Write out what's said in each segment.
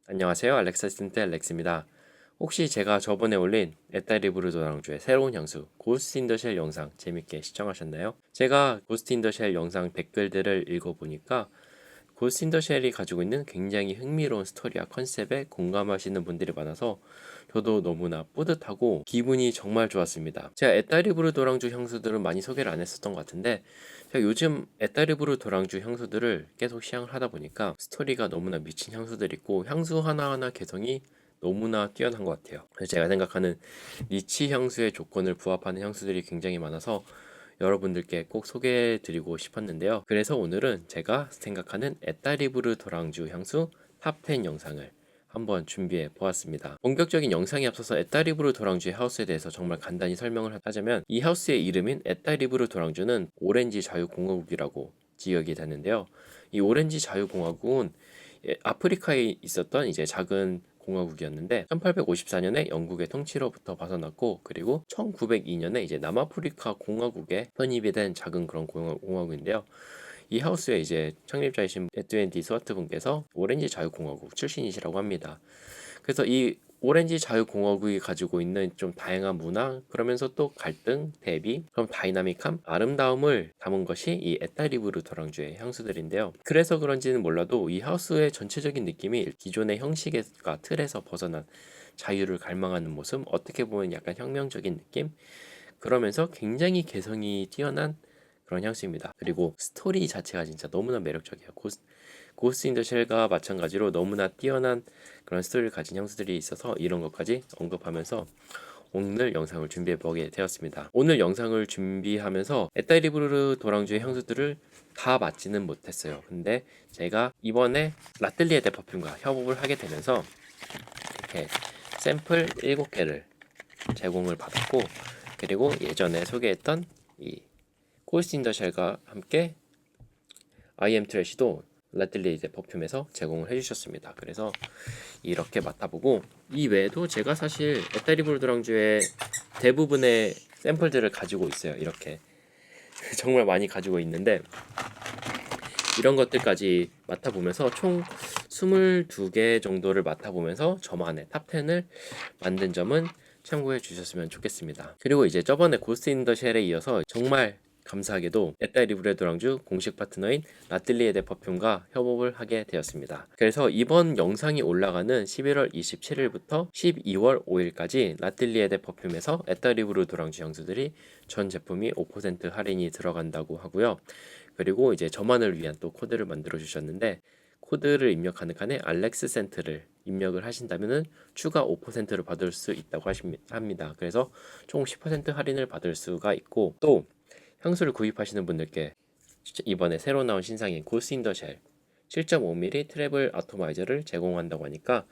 안녕하세요. 알렉사 스틴트 알렉스입니다. 혹시 제가 저번에 올린 에따리브르 도랑주의 새로운 향수 고스트 인 더 쉘 영상 재밌게 시청하셨나요? 제가 고스트 인 더 쉘 영상 댓글들을 읽어보니까 고스트 인 더 쉘이 가지고 있는 굉장히 흥미로운 스토리와 컨셉에 공감하시는 분들이 많아서 저도 너무나 뿌듯하고 기분이 정말 좋았습니다. 제가 에따리브르 도랑주 향수들은 많이 소개를 안 했었던 것 같은데 제가 요즘 에따리브르 도랑주 향수들을 계속 시향을 하다 보니까 스토리가 너무나 미친 향수들이 있고 향수 하나하나 개성이 너무나 뛰어난 것 같아요. 그래서 제가 생각하는 니치 향수의 조건을 부합하는 향수들이 굉장히 많아서 여러분들께 꼭 소개해 드리고 싶었는데요. 그래서 오늘은 제가 생각하는 에따리브르 도랑주 향수 탑10 영상을 한번 준비해 보았습니다. 본격적인 영상에 앞서서 에따리브르 도랑주의 하우스에 대해서 정말 간단히 설명을 하자면 이 하우스의 이름인 에따리브르 도랑주는 오렌지 자유공화국이라고 지역이 되는데요. 이 오렌지 자유공화국은 아프리카에 있었던 이제 작은 공화국이었는데 1854년에 영국의 통치로부터 벗어났고 그리고 1902년에 이제 남아프리카 공화국에 편입이 된 작은 그런 공화국인데요. 이 하우스의 이제 창립자이신 에드윈 디 스와트 분께서 오렌지 자유공화국 출신이시라고 합니다. 그래서 이 오렌지 자유공화국이 가지고 있는 좀 다양한 문화, 그러면서 또 갈등, 대비, 그럼 다이나믹함, 아름다움을 담은 것이 이 에따리브르 도랑주의 향수들인데요. 그래서 그런지는 몰라도 이 하우스의 전체적인 느낌이 기존의 형식과 틀에서 벗어난 자유를 갈망하는 모습, 어떻게 보면 약간 혁명적인 느낌, 그러면서 굉장히 개성이 뛰어난 그런 향수입니다. 그리고 스토리 자체가 진짜 너무나 매력적이에요. 고스트 인 더 쉘과 마찬가지로 너무나 뛰어난 그런 스토리를 가진 향수들이 있어서 이런 것까지 언급하면서 오늘 영상을 준비해 보게 되었습니다. 오늘 영상을 준비하면서 에따리브르 도랑주의 향수들을 다 맡지는 못했어요. 근데 제가 이번에 라틀리에 데 퍼퓸과 협업을 하게 되면서 이렇게 샘플 7개를 제공을 받았고, 그리고 예전에 소개했던 이 고스트 인 더 쉘과 함께 IM 트래시도 라틀리에 퍼퓸에서 제공을 해주셨습니다. 그래서 이렇게 맡아보고, 이 외에도 제가 사실 에따리브르 도랑주의 대부분의 샘플들을 가지고 있어요. 이렇게 정말 많이 가지고 있는데 이런 것들까지 맡아보면서 총 22개 정도를 맡아보면서 저만의 탑10을 만든 점은 참고해 주셨으면 좋겠습니다. 그리고 이제 저번에 고스트 인 더 쉘에 이어서 정말 감사하게도 에따리브레 도랑주 공식 파트너인 라틀리에 데 퍼퓸과 협업을 하게 되었습니다. 그래서 이번 영상이 올라가는 11월 27일부터 12월 5일까지 라틀리에 데 퍼퓸에서 에따리브르 도랑주 향수들이 전 제품이 5% 할인이 들어간다고 하고요. 그리고 이제 저만을 위한 또 코드를 만들어 주셨는데, 코드를 입력하는 칸에 알렉스 센트를 입력을 하신다면은 추가 5%를 받을 수 있다고 합니다. 그래서 총 10% 할인을 받을 수가 있고, 또 향수를 구입하시는 분들께 이번에 새로 나온 신상인 고스 인 더 쉘 7.5mm 트래블 아토마이저를 제공한다고 하니까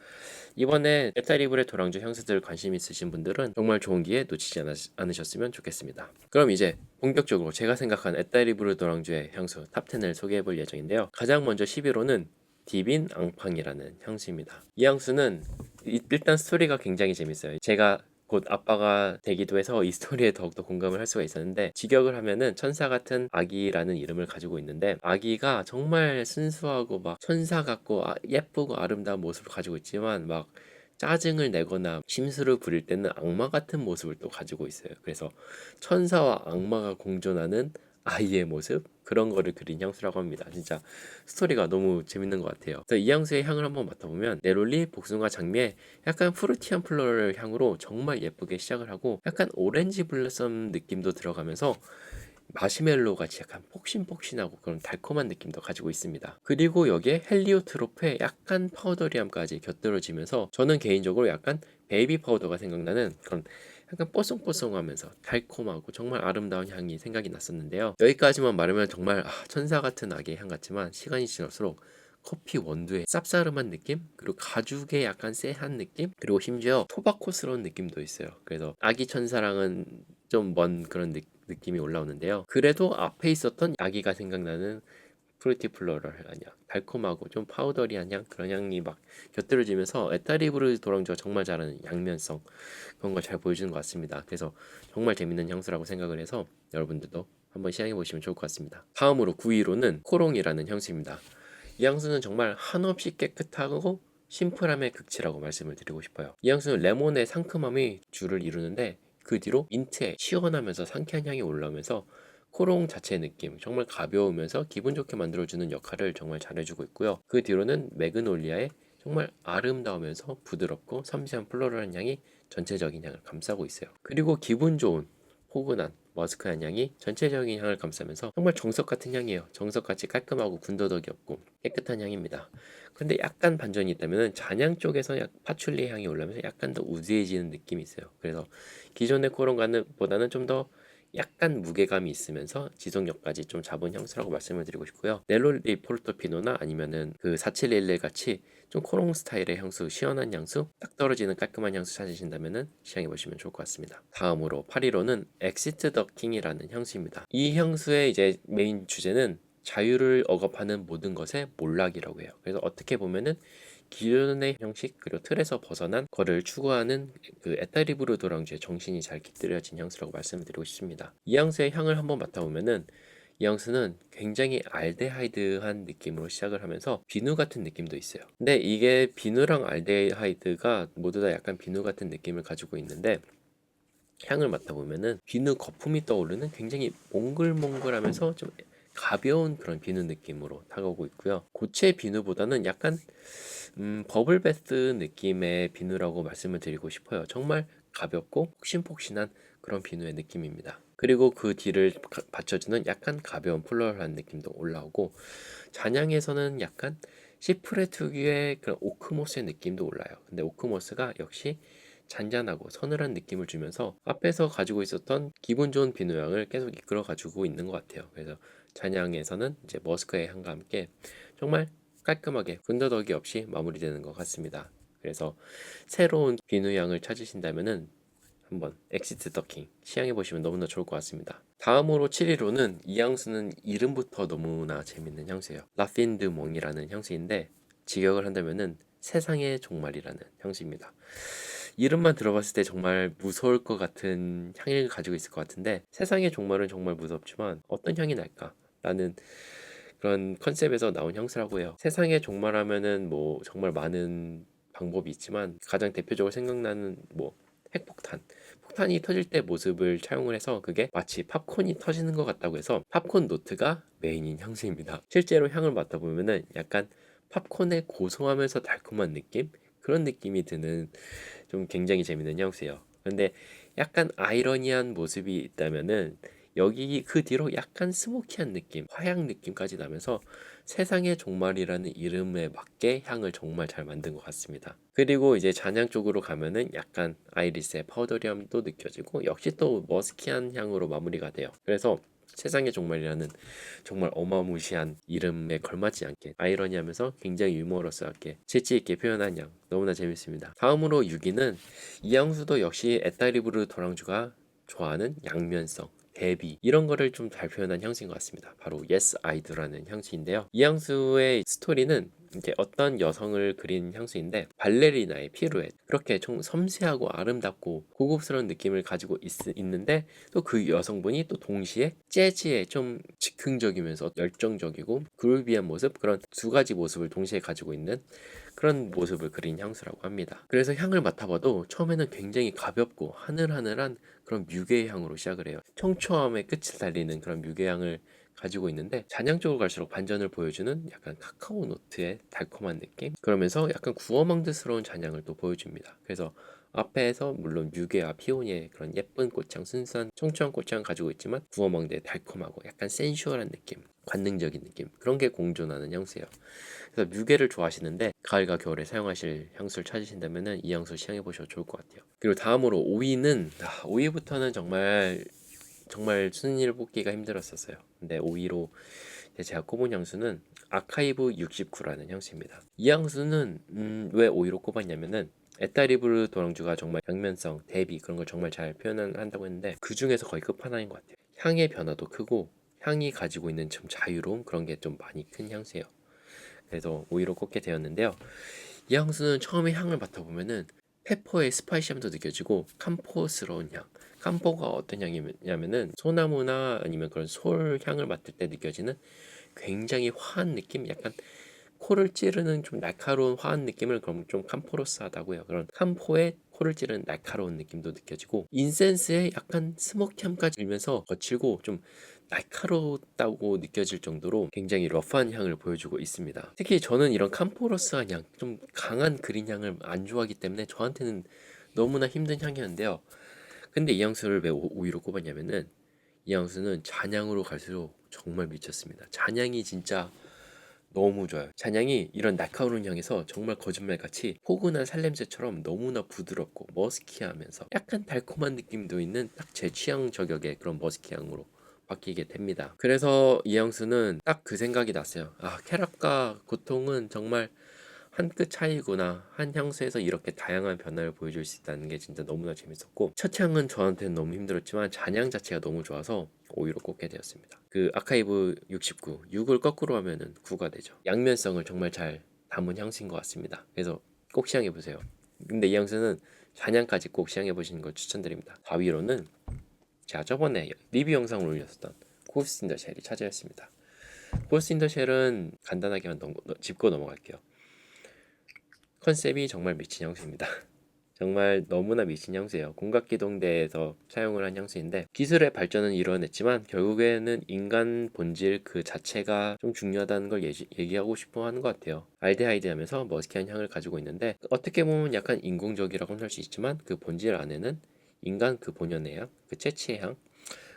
이번에 에타리브레 도랑주 향수들 관심 있으신 분들은 정말 좋은 기회 놓치지 않으셨으면 좋겠습니다. 그럼 이제 본격적으로 제가 생각한 에타리브레 도랑주의 향수 탑10을 소개해 볼 예정인데요. 가장 먼저 11호는 디빈 앙팡이라는 향수입니다. 이 향수는 일단 스토리가 굉장히 재밌어요. 제가 곧 아빠가 되기도 해서 이 스토리에 더욱더 공감을 할 수가 있었는데, 직역을 하면은 천사 같은 아기라는 이름을 가지고 있는데, 아기가 정말 순수하고 막 천사 같고 예쁘고 아름다운 모습을 가지고 있지만 막 짜증을 내거나 심술을 부릴 때는 악마 같은 모습을 또 가지고 있어요. 그래서 천사와 악마가 공존하는 아이의 모습, 그런 거를 그린 향수라고 합니다. 진짜 스토리가 너무 재밌는 것 같아요. 그래서 이 향수의 향을 한번 맡아보면 네롤리, 복숭아, 장미의 약간 프루티한 플로럴 향으로 정말 예쁘게 시작을 하고, 약간 오렌지 블러썸 느낌도 들어가면서 마시멜로 같이 약간 폭신폭신하고 그런 달콤한 느낌도 가지고 있습니다. 그리고 여기에 헬리오트롭의 약간 파우더리함까지 곁들여지면서 저는 개인적으로 약간 베이비 파우더가 생각나는 그런 약간 뽀송뽀송하면서 달콤하고 정말 아름다운 향이 생각이 났었는데요. 여기까지만 말하면 정말 천사 같은 아기의 향 같지만, 시간이 지날수록 커피 원두의 쌉싸름한 느낌, 그리고 가죽의 약간 쎄한 느낌, 그리고 심지어 토바코스러운 느낌도 있어요. 그래서 아기 천사랑은 좀 먼 그런 느낌이 올라오는데요. 그래도 앞에 있었던 아기가 생각나는 프루티 플로럴 향, 달콤하고 좀 파우더리한 향, 그런 향이 막 곁들여지면서 에타리브르 도랑주가 정말 잘하는 양면성, 그런 걸 잘 보여주는 것 같습니다. 그래서 정말 재밌는 향수라고 생각을 해서 여러분들도 한번 시향해 보시면 좋을 것 같습니다. 다음으로 9위로는 코롱이라는 향수입니다. 이 향수는 정말 한없이 깨끗하고 심플함의 극치라고 말씀을 드리고 싶어요. 이 향수는 레몬의 상큼함이 주를 이루는데 그 뒤로 민트의 시원하면서 상쾌한 향이 올라오면서 코롱 자체의 느낌, 정말 가벼우면서 기분 좋게 만들어주는 역할을 정말 잘해주고 있고요. 그 뒤로는 매그놀리아의 정말 아름다우면서 부드럽고 섬세한 플로럴한 향이 전체적인 향을 감싸고 있어요. 그리고 기분 좋은 포근한 머스크한 향이 전체적인 향을 감싸면서 정말 정석 같은 향이에요. 정석같이 깔끔하고 군더더기 없고 깨끗한 향입니다. 근데 약간 반전이 있다면 잔향 쪽에서 파출리 향이 올라오면서 약간 더 우드해지는 느낌이 있어요. 그래서 기존의 코롱과는 보다는 좀 더 약간 무게감이 있으면서 지속력까지 좀 잡은 향수라고 말씀을 드리고 싶고요. 넬로리 포르토피노나 아니면은 그 4711 같이 좀 코롱 스타일의 향수, 시원한 향수, 딱 떨어지는 깔끔한 향수 찾으신다면은 시향해 보시면 좋을 것 같습니다. 다음으로 8위로는 엑시트 더 킹이라는 향수입니다. 이 향수의 이제 메인 주제는 자유를 억압하는 모든 것의 몰락이라고 해요. 그래서 어떻게 보면은 기존의 형식 그리고 틀에서 벗어난 거를 추구하는 그 에따리브르 도랑주의 정신이 잘 깃들여진 향수라고 말씀을 드리고 싶습니다. 이 향수의 향을 한번 맡아보면은 이 향수는 굉장히 알데하이드한 느낌으로 시작을 하면서 비누 같은 느낌도 있어요. 근데 이게 비누랑 알데하이드가 모두 다 약간 비누 같은 느낌을 가지고 있는데 향을 맡아보면은 비누 거품이 떠오르는 굉장히 몽글몽글하면서 좀 가벼운 그런 비누 느낌으로 다가오고 있고요. 고체 비누보다는 약간 버블베스 느낌의 비누라고 말씀을 드리고 싶어요. 정말 가볍고 폭신폭신한 그런 비누의 느낌입니다. 그리고 그 뒤를 받쳐주는 약간 가벼운 플로럴한 느낌도 올라오고 잔향에서는 약간 시프레 특유의 그런 오크모스의 느낌도 올라요. 근데 오크모스가 역시 잔잔하고 서늘한 느낌을 주면서 앞에서 가지고 있었던 기분 좋은 비누향을 계속 이끌어 가지고 있는 것 같아요. 그래서 잔향에서는 이제 머스크의 향과 함께 정말 깔끔하게 군더더기 없이 마무리되는 것 같습니다. 그래서 새로운 비누향을 찾으신다면은 한번 엑시트 더킹 시향해 보시면 너무나 좋을 것 같습니다. 다음으로 7위로는 이 향수는 이름부터 너무나 재밌는 향수예요. 라핀드 몽이라는 향수인데 직역을 한다면은 세상의 종말이라는 향수입니다. 이름만 들어봤을 때 정말 무서울 것 같은 향을 가지고 있을 것 같은데 세상의 종말은 정말 무섭지만 어떤 향이 날까? 라는 그런 컨셉에서 나온 향수라고 해요. 세상의 종말하면은 뭐 정말 많은 방법이 있지만 가장 대표적으로 생각나는 뭐 핵폭탄. 폭탄이 터질 때 모습을 차용을 해서 그게 마치 팝콘이 터지는 것 같다고 해서 팝콘 노트가 메인인 향수입니다. 실제로 향을 맡아보면은 약간 팝콘의 고소하면서 달콤한 느낌? 그런 느낌이 드는 좀 굉장히 재밌는 향수예요. 근데 약간 아이러니한 모습이 있다면은 여기 그 뒤로 약간 스모키한 느낌, 화향 느낌까지 나면서 세상의 종말이라는 이름에 맞게 향을 정말 잘 만든 것 같습니다. 그리고 이제 잔향 쪽으로 가면은 약간 아이리스의 파우더리함도 느껴지고 역시 또 머스키한 향으로 마무리가 돼요. 그래서 세상의 종말이라는 정말 어마무시한 이름에 걸맞지 않게 아이러니하면서 굉장히 유머러스하게 재치 있게 표현한 향 너무나 재밌습니다. 다음으로 6위는 이 향수도 역시 에따리브르 도랑주가 좋아하는 양면성 대비 이런 거를 좀 잘 표현한 향수인 것 같습니다. 바로 Yes I Do라는 향수인데요. 이 향수의 스토리는 이제 어떤 여성을 그린 향수인데 발레리나의 피루엣 그렇게 좀 섬세하고 아름답고 고급스러운 느낌을 가지고 있는데 또 그 여성분이 또 동시에 재즈에 좀 즉흥적이면서 열정적이고 그루비한 모습 그런 두 가지 모습을 동시에 가지고 있는 그런 모습을 그린 향수라고 합니다. 그래서 향을 맡아봐도 처음에는 굉장히 가볍고 하늘하늘한 그런 뮤게의 향으로 시작을 해요. 청초함의 끝을 달리는 그런 뮤게 향을 가지고 있는데 잔향 쪽으로 갈수록 반전을 보여주는 약간 카카오 노트의 달콤한 느낌 그러면서 약간 구어망드스러운 잔향을 또 보여줍니다. 그래서 앞에서 물론 뮤게와 피오니의 그런 예쁜 꽃향 순수한 청초한 꽃향 가지고 있지만 구어망드의 달콤하고 약간 센슈얼한 느낌 관능적인 느낌 그런 게 공존하는 향수예요. 그래서 뮤게를 좋아하시는데 가을과 겨울에 사용하실 향수를 찾으신다면 이 향수 시향해 보셔도 좋을 것 같아요. 그리고 다음으로 5위는 5위부터는 정말 순위를 뽑기가 힘들었었어요. 근데 5위로 제가 꼽은 향수는 아카이브 69라는 향수입니다. 이 향수는 왜 5위로 꼽았냐면은 에따리브르 도랑주가 정말 양면성, 대비 그런 걸 정말 잘 표현을 한다고 했는데 그 중에서 거의 끝판왕인 것 같아요. 향의 변화도 크고 향이 가지고 있는 좀 자유로움 그런 게 좀 많이 큰 향수예요. 그래서 5위로 꼽게 되었는데요. 이 향수는 처음에 향을 맡아보면은 페퍼의 스파이시함도 느껴지고 캄포스러운 향. 캄포가 어떤 향이냐면은 소나무나 아니면 그런 솔 향을 맡을 때 느껴지는 굉장히 화한 느낌, 약간 코를 찌르는 좀 날카로운 화한 느낌을 그럼 좀 캄포러스하다고요. 그런 캄포의 코를 찌르는 날카로운 느낌도 느껴지고 인센스의 약간 스모키함까지 들면서 거칠고 좀 날카롭다고 느껴질 정도로 굉장히 러프한 향을 보여주고 있습니다. 특히 저는 이런 캄포러스한 향, 좀 강한 그린 향을 안 좋아하기 때문에 저한테는 너무나 힘든 향이었는데요. 근데 이 향수를 왜 5위로 꼽았냐면은 이 향수는 잔향으로 갈수록 정말 미쳤습니다. 잔향이 진짜 너무 좋아요. 잔향이 이런 날카로운 향에서 정말 거짓말같이 포근한 살냄새처럼 너무나 부드럽고 머스키하면서 약간 달콤한 느낌도 있는 딱 제 취향 저격의 그런 머스키향으로 바뀌게 됩니다. 그래서 이 향수는 딱 그 생각이 났어요. 아, 쾌락과 고통은 정말 한 끗 차이구나. 한 향수에서 이렇게 다양한 변화를 보여줄 수 있다는 게 진짜 너무나 재밌었고 첫 향은 저한테는 너무 힘들었지만 잔향 자체가 너무 좋아서 5위로 꼽게 되었습니다. 그 아카이브 69, 6을 거꾸로 하면은 9가 되죠. 양면성을 정말 잘 담은 향수인 것 같습니다. 그래서 꼭 시향해 보세요. 근데 이 향수는 잔향까지 꼭 시향해 보시는 걸 추천드립니다. 4위로는 제가 저번에 리뷰 영상을 올렸었던 고스트 인 더 쉘이 차지했습니다. 고스트 인 더 쉘은 간단하게만 짚고 넘어갈게요. 컨셉이 정말 미친 향수입니다. 정말 너무나 미친 향수예요. 공각기동대에서 사용을 한 향수인데 기술의 발전은 이뤄냈지만 결국에는 인간 본질 그 자체가 좀 중요하다는 걸 얘기하고 싶어 하는 것 같아요. 알데하이드하면서 머스키한 향을 가지고 있는데 어떻게 보면 약간 인공적이라고는 할 수 있지만 그 본질 안에는 인간 그 본연의 향, 그 채취의 향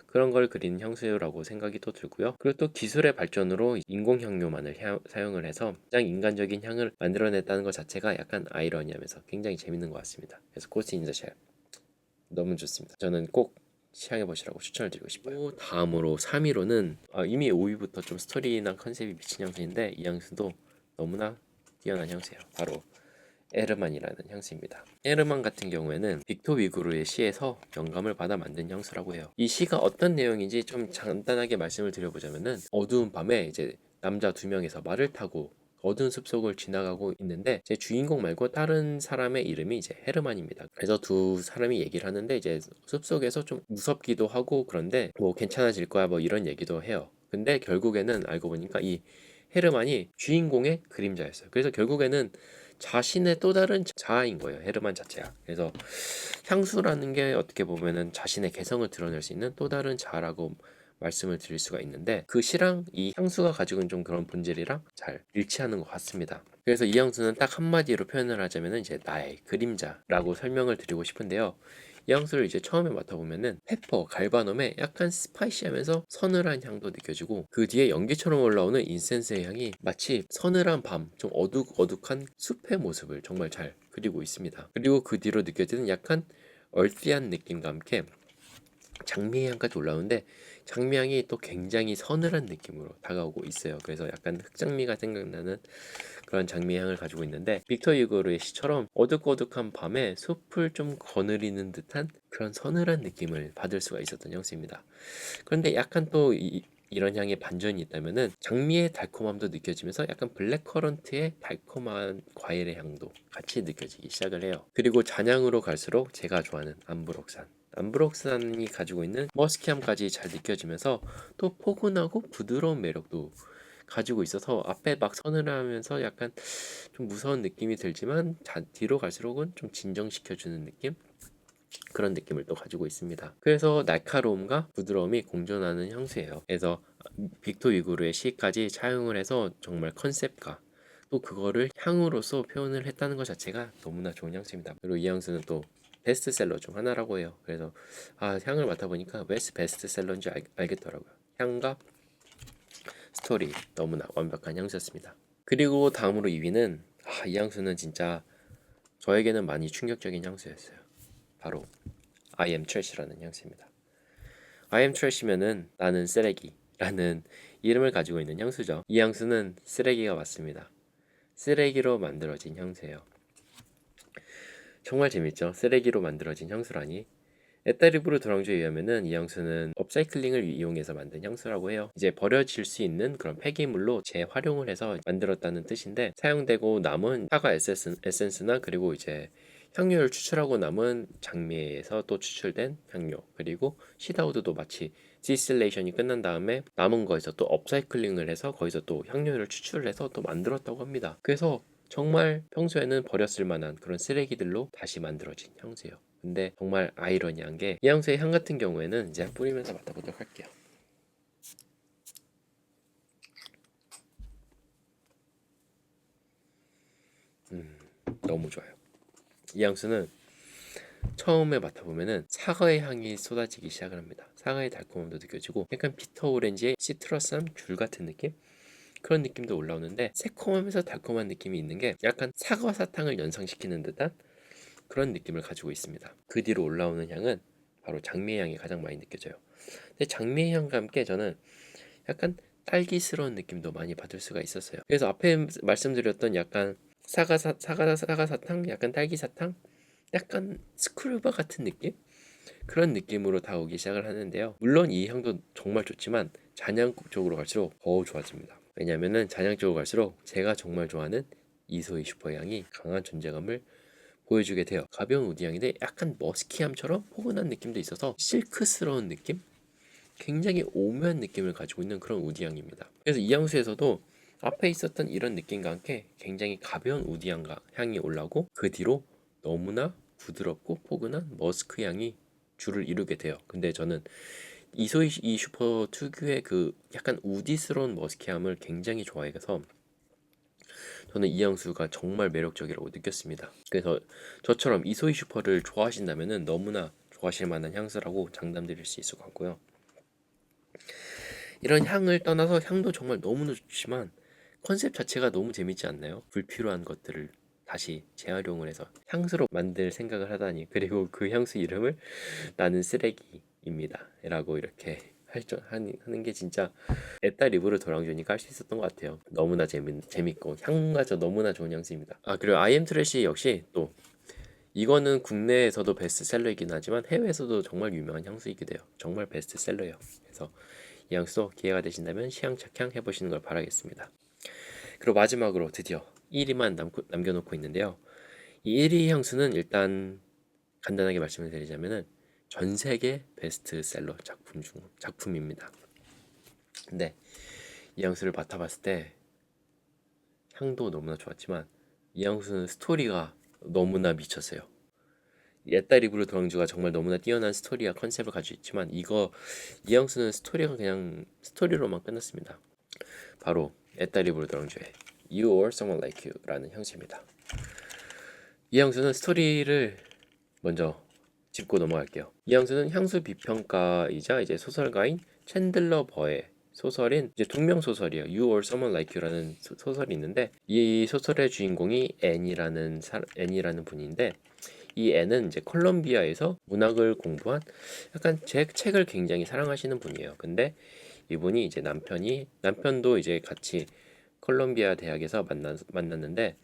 그런 걸 그리는 향수라고 생각이 또 들고요. 그리고 또 기술의 발전으로 인공향료만을 사용을 해서 가장 인간적인 향을 만들어냈다는 것 자체가 약간 아이러니하면서 굉장히 재밌는 것 같습니다. 그래서 고스트 인 더 쉘 너무 좋습니다. 저는 꼭 시향해 보시라고 추천을 드리고 싶어요. 다음으로 3위로는 이미 5위부터 좀 스토리나 컨셉이 미친 향수인데 이 향수도 너무나 뛰어난 향수예요. 바로 에르만이라는 향수입니다. 에르만 같은 경우에는 빅토 위구르의 시에서 영감을 받아 만든 향수라고 해요. 이 시가 어떤 내용인지 좀 간단하게 말씀을 드려보자면은 어두운 밤에 이제 남자 두 명이서 말을 타고 어두운 숲속을 지나가고 있는데 제 주인공 말고 다른 사람의 이름이 이제 헤르만입니다. 그래서 두 사람이 얘기를 하는데 이제 숲속에서 좀 무섭기도 하고 그런데 뭐 괜찮아질 거야 뭐 이런 얘기도 해요. 근데 결국에는 알고 보니까 이 헤르만이 주인공의 그림자였어요. 그래서 결국에는 자신의 또 다른 자아인 거예요. 헤르만 자체가. 그래서 향수라는 게 어떻게 보면은 자신의 개성을 드러낼 수 있는 또 다른 자아라고 말씀을 드릴 수가 있는데 그 시랑 이 향수가 가지고 있는 좀 그런 본질이랑 잘 일치하는 것 같습니다. 그래서 이 향수는 딱 한마디로 표현을 하자면 이제 나의 그림자라고 설명을 드리고 싶은데요. 이 향수를 이제 처음에 맡아보면은 페퍼, 갈바넘의 약간 스파이시하면서 서늘한 향도 느껴지고 그 뒤에 연기처럼 올라오는 인센스의 향이 마치 서늘한 밤, 좀 어둑어둑한 숲의 모습을 정말 잘 그리고 있습니다. 그리고 그 뒤로 느껴지는 약간 얼티한 느낌과 함께 장미의 향까지 올라오는데 장미향이 또 굉장히 서늘한 느낌으로 다가오고 있어요. 그래서 약간 흑장미가 생각나는 그런 장미향을 가지고 있는데 빅터 유고르의 시처럼 어둑어둑한 밤에 숲을 좀 거느리는 듯한 그런 서늘한 느낌을 받을 수가 있었던 향수입니다. 그런데 약간 또 이런 향의 반전이 있다면은 장미의 달콤함도 느껴지면서 약간 블랙커런트의 달콤한 과일의 향도 같이 느껴지기 시작을 해요. 그리고 잔향으로 갈수록 제가 좋아하는 암브록산이 가지고 있는 머스키함까지 잘 느껴지면서 또 포근하고 부드러운 매력도 가지고 있어서 앞에 막 서늘하면서 약간 좀 무서운 느낌이 들지만 뒤로 갈수록은 좀 진정시켜주는 느낌? 그런 느낌을 또 가지고 있습니다. 그래서 날카로움과 부드러움이 공존하는 향수예요. 그래서 빅토 위구르의 시까지 차용을 해서 정말 컨셉과 또 그거를 향으로서 표현을 했다는 것 자체가 너무나 좋은 향수입니다. 그리고 이 향수는 또 베스트셀러 중 하나라고 해요. 그래서 향을 맡아보니까 왜 베스트셀러인지 알겠더라고요. 향과 스토리 너무나 완벽한 향수였습니다. 그리고 다음으로 2위는 이 향수는 진짜 저에게는 많이 충격적인 향수였어요. 바로 I am trash라는 향수입니다. I am trash면은 나는 쓰레기라는 이름을 가지고 있는 향수죠. 이 향수는 쓰레기가 맞습니다. 쓰레기로 만들어진 향수예요. 정말 재밌죠? 쓰레기로 만들어진 향수라니. 에따리브르 도랑주에 의하면은 이 향수는 업사이클링을 이용해서 만든 향수라고 해요. 이제 버려질 수 있는 그런 폐기물로 재활용을 해서 만들었다는 뜻인데 사용되고 남은 사과 에센스나 그리고 이제 향료를 추출하고 남은 장미에서 또 추출된 향료 그리고 시다우드도 마치 디스틸레이션이 끝난 다음에 남은 거에서 또 업사이클링을 해서 거기서 또 향료를 추출을 해서 또 만들었다고 합니다. 그래서 정말 평소에는 버렸을 만한 그런 쓰레기들로 다시 만들어진 향수예요. 근데 정말 아이러니한 게 이 향수의 향 같은 경우에는 이제 뿌리면서 맡아보도록 할게요. 너무 좋아요. 이 향수는 처음에 맡아보면은 사과의 향이 쏟아지기 시작을 합니다. 사과의 달콤함도 느껴지고 약간 비터 오렌지의 시트러스한 귤 같은 느낌? 그런 느낌도 올라오는데 새콤하면서 달콤한 느낌이 있는 게 약간 사과 사탕을 연상시키는 듯한 그런 느낌을 가지고 있습니다. 그 뒤로 올라오는 향은 바로 장미의 향이 가장 많이 느껴져요. 근데 장미의 향과 함께 저는 약간 딸기스러운 느낌도 많이 받을 수가 있었어요. 그래서 앞에 말씀드렸던 약간 사과 사탕, 약간 딸기 사탕, 약간 스크류바 같은 느낌? 그런 느낌으로 다가오기 시작을 하는데요. 물론 이 향도 정말 좋지만 잔향 쪽으로 갈수록 더 좋아집니다. 왜냐면은 잔향 쪽으로 갈수록 제가 정말 좋아하는 이소희 슈퍼 향이 강한 존재감을 보여주게 돼요. 가벼운 우디 향인데 약간 머스키함처럼 포근한 느낌도 있어서 실크스러운 느낌? 굉장히 오묘한 느낌을 가지고 있는 그런 우디 향입니다. 그래서 이 향수에서도 앞에 있었던 이런 느낌과 함께 굉장히 가벼운 우디 향이 올라오고 그 뒤로 너무나 부드럽고 포근한 머스크 향이 줄을 이루게 돼요. 근데 저는 이소희 이 슈퍼 특유의 그 약간 우디스러운 머스키함을 굉장히 좋아해서 저는 이 향수가 정말 매력적이라고 느꼈습니다. 그래서 저처럼 이소희 슈퍼를 좋아하신다면은 너무나 좋아하실 만한 향수라고 장담드릴 수 있을 것 같고요. 이런 향을 떠나서 향도 정말 너무나 좋지만 컨셉 자체가 너무 재밌지 않나요? 불필요한 것들을 다시 재활용을 해서 향수로 만들 생각을 하다니. 그리고 그 향수 이름을 나는 쓰레기입니다 라고 이렇게 하는 게 진짜 에따 리브르 도랑주니까 할 수 있었던 것 같아요. 너무나 재밌고 향마저 너무나 좋은 향수입니다. 아, 그리고 아이엠 트래시 역시 또 이거는 국내에서도 베스트셀러이긴 하지만 해외에서도 정말 유명한 향수이기도 해요. 정말 베스트셀러예요. 그래서 이 향수도 기회가 되신다면 시향착향 해보시는 걸 바라겠습니다. 그리고 마지막으로 드디어 1위만 남겨놓고 있는데요. 이 1위 향수는 일단 간단하게 말씀을 드리자면은 전 세계 베스트셀러 작품입니다. 근데 이 향수를 맡아봤을 때 향도 너무나 좋았지만 이 향수는 스토리가 너무나 미쳤어요. 옛날 이브로 도랑주가 정말 너무나 뛰어난 스토리와 컨셉을 가지고 있지만 이 향수는 스토리가 그냥 스토리로만 끝났습니다. 바로 옛날 이브로 도랑주의 You or Someone Like You라는 향수입니다. 이 향수는 스토리를 먼저 짚고 넘어갈게요. 이 향수는 향수 비평가이자 이제 소설가인 챈들러 버의 소설인 이제 동명 소설이에요. You or Someone Like You라는 소설이 있는데 이 소설의 주인공이 앤이라는 분인데 이 앤은 이제 콜롬비아에서 문학을 공부한 약간 책을 굉장히 사랑하시는 분이에요. 근데 이분이 이제 남편도 이제 같이 콜롬비아 대학에서 만났는데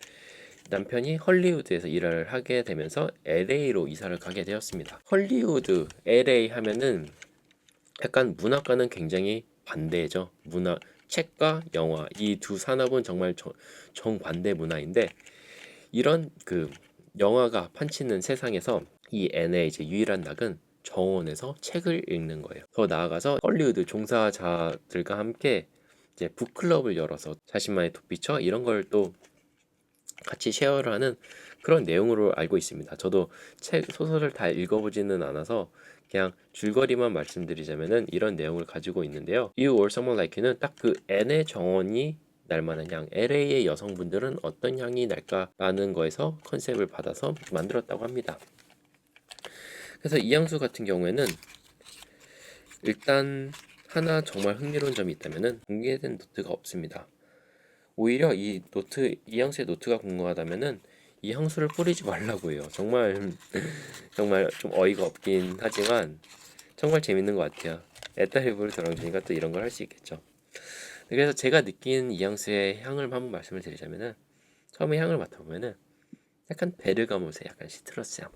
남편이 헐리우드에서 일을 하게 되면서 LA로 이사를 가게 되었습니다. 헐리우드, LA 하면은 약간 문학과는 굉장히 반대죠. 책과 영화 이 두 산업은 정말 정반대 문화인데 이런 그 영화가 판치는 세상에서 이 앤의 이제 유일한 낙은 정원에서 책을 읽는 거예요. 더 나아가서 헐리우드 종사자들과 함께 이제 북클럽을 열어서 자신만의 톡피처 이런 걸 또 같이 쉐어를 하는 그런 내용으로 알고 있습니다. 저도 소설을 다 읽어보지는 않아서 그냥 줄거리만 말씀드리자면은 이런 내용을 가지고 있는데요. You or Someone Like You는 딱 그 N의 정원이 날 만한 향, LA의 여성분들은 어떤 향이 날까라는 거에서 컨셉을 받아서 만들었다고 합니다. 그래서 이 향수 같은 경우에는 일단 하나 정말 흥미로운 점이 있다면은 공개된 노트가 없습니다. 오히려 이 향수의 노트가 궁금하다면은 이 향수를 뿌리지 말라고 해요. 정말 정말 좀 어이가 없긴 하지만 정말 재밌는 것 같아요. 에따리브를 들어주니까 또 이런 걸 할 수 있겠죠. 그래서 제가 느낀 이 향수의 향을 한번 말씀을 드리자면은 처음에 향을 맡아보면은 약간 베르가못의 약간 시트러스 향,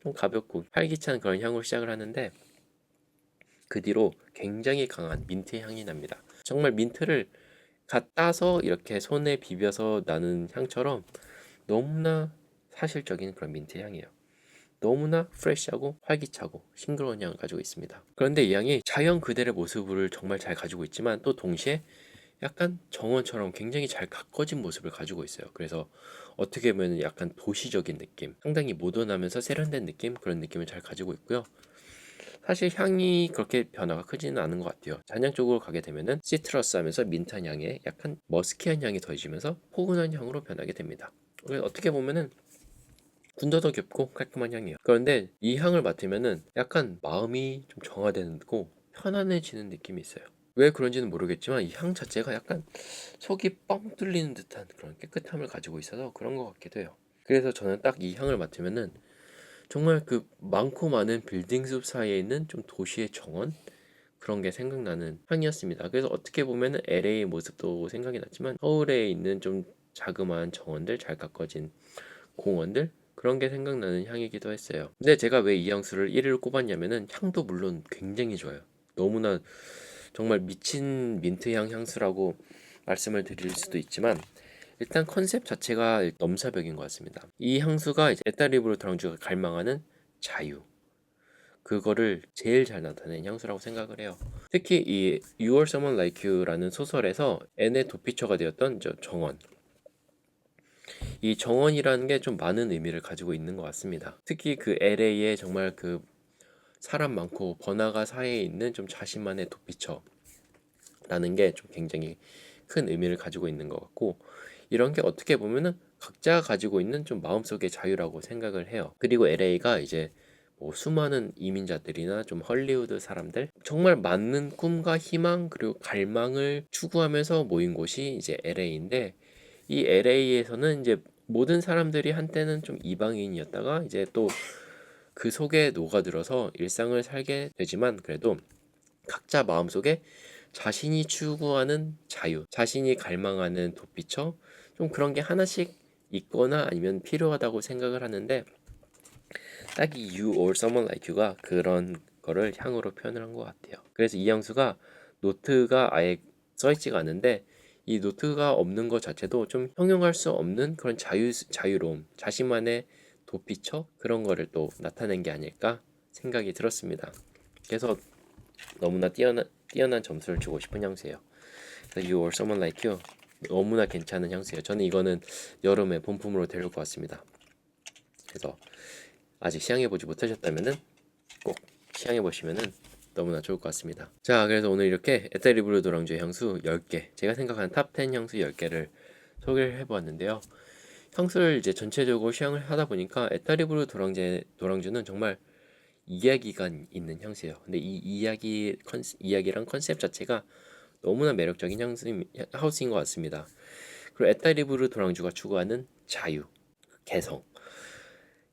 좀 가볍고 활기찬 그런 향으로 시작을 하는데 그 뒤로 굉장히 강한 민트 향이 납니다. 정말 민트를 갓 따서 이렇게 손에 비벼서 나는 향처럼 너무나 사실적인 그런 민트 향이에요. 너무나 프레시하고 활기차고 싱그러운 향을 가지고 있습니다. 그런데 이 향이 자연 그대로의 모습을 정말 잘 가지고 있지만 또 동시에 약간 정원처럼 굉장히 잘 가꿔진 모습을 가지고 있어요. 그래서 어떻게 보면 약간 도시적인 느낌, 상당히 모던하면서 세련된 느낌, 그런 느낌을 잘 가지고 있고요. 사실 향이 그렇게 변화가 크지는 않은 것 같아요. 잔향 쪽으로 가게 되면은 시트러스하면서 민트한 향에 약간 머스키한 향이 더해지면서 포근한 향으로 변하게 됩니다. 그래서 어떻게 보면은 군더더기없고 깔끔한 향이에요. 그런데 이 향을 맡으면은 약간 마음이 좀 정화되고 편안해지는 느낌이 있어요. 왜 그런지는 모르겠지만 이 향 자체가 약간 속이 뻥 뚫리는 듯한 그런 깨끗함을 가지고 있어서 그런 것 같기도 해요. 그래서 저는 딱 이 향을 맡으면은 정말 그 많고 많은 빌딩 숲 사이에 있는 좀 도시의 정원, 그런 게 생각나는 향이었습니다. 그래서 어떻게 보면은 LA 모습도 생각이 났지만 서울에 있는 좀 자그마한 정원들, 잘 가꿔진 공원들, 그런 게 생각나는 향이기도 했어요. 근데 제가 왜 이 향수를 1위로 꼽았냐면은 향도 물론 굉장히 좋아요. 너무나 정말 미친 민트향 향수라고 말씀을 드릴 수도 있지만 일단 컨셉 자체가 넘사벽인 것 같습니다. 이 향수가 이제 에따리브르 드랑주가 갈망하는 자유, 그거를 제일 잘 나타낸 향수라고 생각을 해요. 특히 이 You or Someone Like You라는 소설에서 앤의 도피처가 되었던 저 정원, 이 정원이라는 게 좀 많은 의미를 가지고 있는 것 같습니다. 특히 그 LA에 정말 그 사람 많고 번화가 사이에 있는 좀 자신만의 도피처라는 게 좀 굉장히 큰 의미를 가지고 있는 것 같고, 이런 게 어떻게 보면은 각자 가지고 있는 좀 마음속의 자유라고 생각을 해요. 그리고 LA가 이제 뭐 수많은 이민자들이나 좀 헐리우드 사람들, 정말 많은 꿈과 희망 그리고 갈망을 추구하면서 모인 곳이 이제 LA인데, 이 LA에서는 이제 모든 사람들이 한때는 좀 이방인이었다가 이제 또 그 속에 녹아들어서 일상을 살게 되지만, 그래도 각자 마음속에 자신이 추구하는 자유, 자신이 갈망하는 도피처, 좀 그런 게 하나씩 있거나 아니면 필요하다고 생각을 하는데, 딱 이 You or Someone Like You가 그런 거를 향으로 표현을 한 것 같아요. 그래서 이 향수가 노트가 아예 써있지가 않은데, 이 노트가 없는 것 자체도 좀 형용할 수 없는 그런 자유로움, 자신만의 도피처, 그런 거를 또 나타낸 게 아닐까 생각이 들었습니다. 그래서 너무나 뛰어난 점수를 주고 싶은 향수예요. You or Someone Like You 너무나 괜찮은 향수예요. 저는 이거는 여름에 본품으로 데려올 것 같습니다. 그래서 아직 시향해보지 못하셨다면은 꼭 시향해보시면은 너무나 좋을 것 같습니다. 자, 그래서 오늘 이렇게 에테리브르 도랑주의 향수 10개, 제가 생각하는 탑 10 향수 10개를 소개를 해보았는데요. 향수를 이제 전체적으로 시향을 하다 보니까 에타리브르 도랑주는 정말 이야기가 있는 향수예요. 근데 이 이야기랑 컨셉 자체가 너무나 매력적인 하우스인 것 같습니다. 그리고 에타리브르 도랑주가 추구하는 자유, 개성,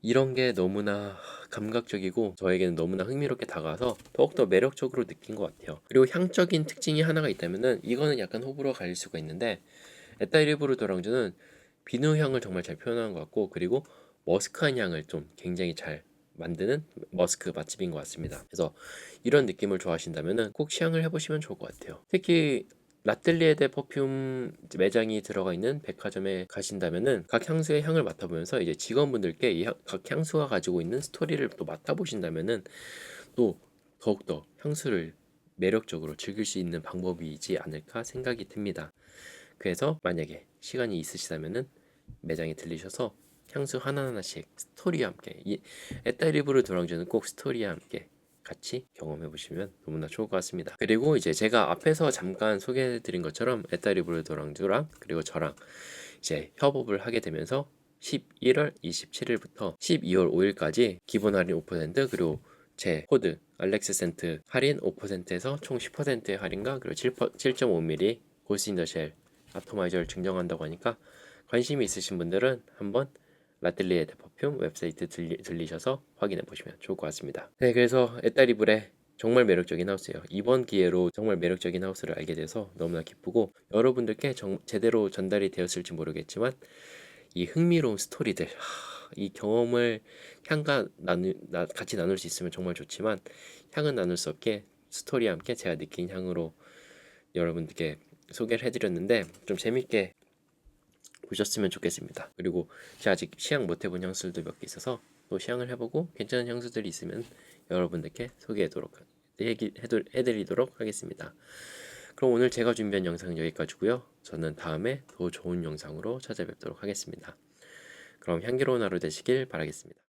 이런 게 너무나 감각적이고 저에게는 너무나 흥미롭게 다가와서 더욱더 매력적으로 느낀 것 같아요. 그리고 향적인 특징이 하나가 있다면은 이거는 약간 호불호가 갈릴 수가 있는데, 에타리브르 도랑주는 비누 향을 정말 잘 표현한 것 같고, 그리고 머스크한 향을 좀 굉장히 잘 만드는 머스크 맛집인 것 같습니다. 그래서 이런 느낌을 좋아하신다면은 꼭 시향을 해보시면 좋을 것 같아요. 특히 라틀리에데 퍼퓸 매장이 들어가 있는 백화점에 가신다면은 각 향수의 향을 맡아보면서 이제 직원분들께 각 향수가 가지고 있는 스토리를 또 맡아보신다면은 또 더욱더 향수를 매력적으로 즐길 수 있는 방법이지 않을까 생각이 듭니다. 그래서 만약에 시간이 있으시다면은 매장에 들리셔서 향수 하나하나씩 스토리와 함께, 이 에따리브르 도랑주는 꼭 스토리와 함께 같이 경험해 보시면 너무나 좋을 것 같습니다. 그리고 이제 제가 앞에서 잠깐 소개해 드린 것처럼 에따리브르 도랑주랑 그리고 저랑 이제 협업을 하게 되면서 11월 27일부터 12월 5일까지 기본 할인 5%, 그리고 제 코드 알렉스센트 할인 5%에서 총 10%의 할인과 그리고 7.5mm 고스인더쉘 아토마이저를 증정한다고 하니까, 관심이 있으신 분들은 한번 라틀리에 퍼퓸 웹사이트 들리셔서 확인해 보시면 좋을 것 같습니다. 네, 그래서 에따리블의 정말 매력적인 하우스예요. 이번 기회로 정말 매력적인 하우스를 알게 돼서 너무나 기쁘고, 여러분들께 제대로 전달이 되었을지 모르겠지만 이 흥미로운 스토리들, 이 경험을 향과 같이 나눌 수 있으면 정말 좋지만, 향은 나눌 수 없게 스토리와 함께 제가 느낀 향으로 여러분들께 소개를 해드렸는데, 좀 재밌게 보셨으면 좋겠습니다. 그리고 제가 아직 시향 못 해본 향수들도 몇 개 있어서 또 시향을 해보고 괜찮은 향수들이 있으면 여러분들께 해드리도록 하겠습니다. 그럼 오늘 제가 준비한 영상은 여기까지고요. 저는 다음에 더 좋은 영상으로 찾아뵙도록 하겠습니다. 그럼 향기로운 하루 되시길 바라겠습니다.